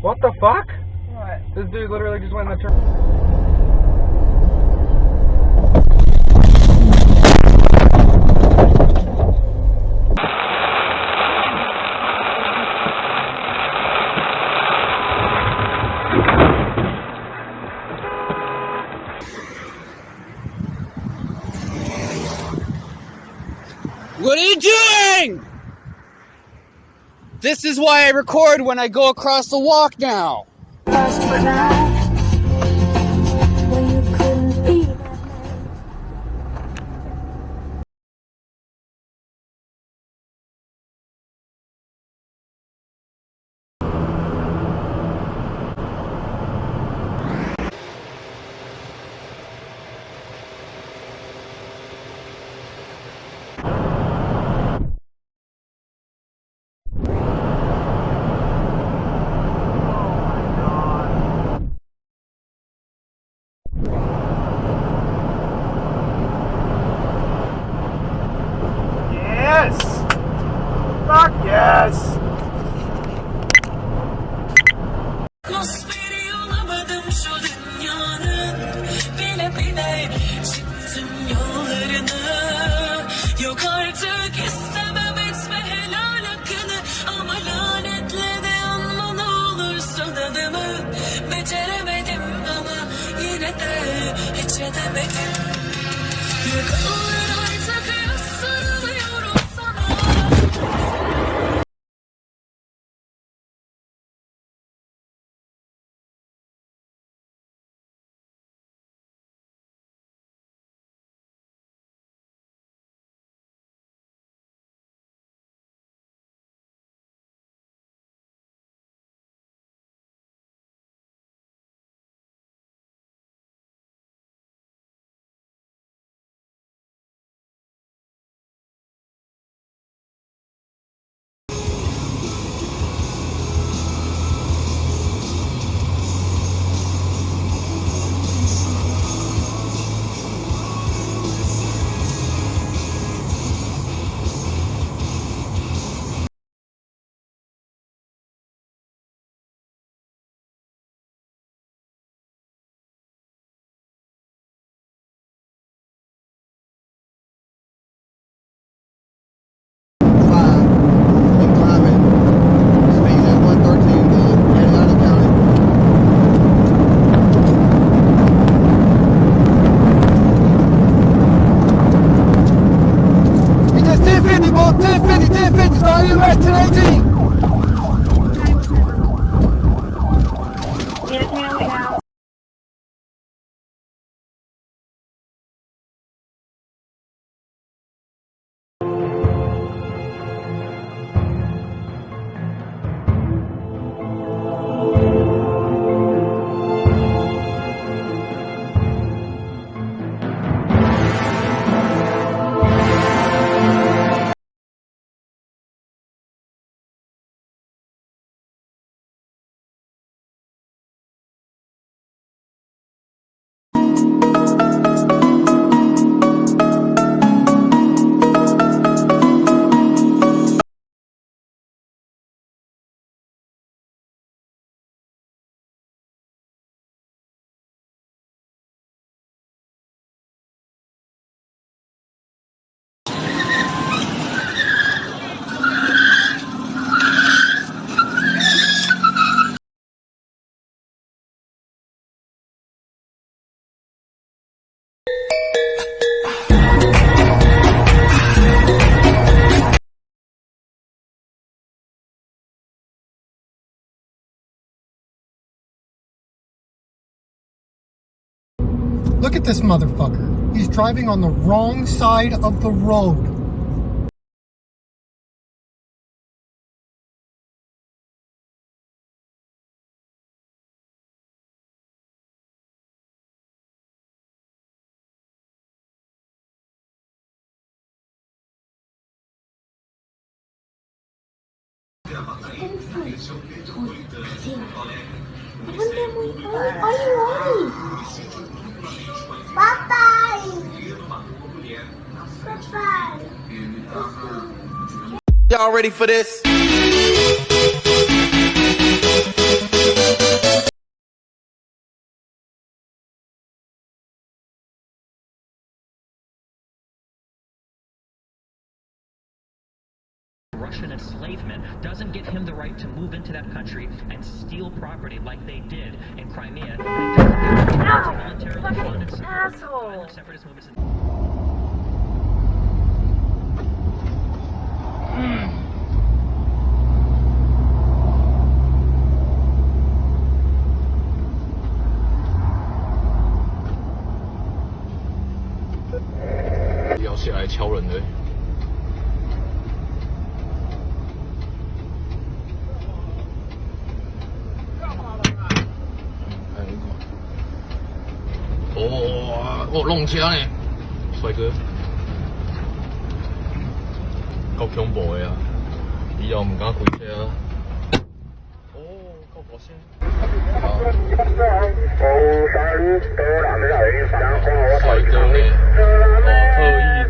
What the fuck? What? This dude literally just went in the turn. What are you doing? This is why I record when I go across the walk now. Yes! Fuck yes! Yok artık istemem etme helal hakkını, ama lanetle de anla ne olursun adımı. Beceremedim ama yine de hiç edemedim. Yıkılır artık ya, sarılıyorum sana. Look at this motherfucker. He's driving on the wrong side of the road. Bye-bye. Y'all ready for this? enslavement doesn't give him the right to move into that country and steal property like they did in Crimea. And it doesn't give him the right to militarily fund and support violent separatist movements. 要下来敲人的。哦，弄车呢，帅哥，够恐怖的啊！以后唔敢开车啊。哦，够大声。帅哥呢？哦，特意。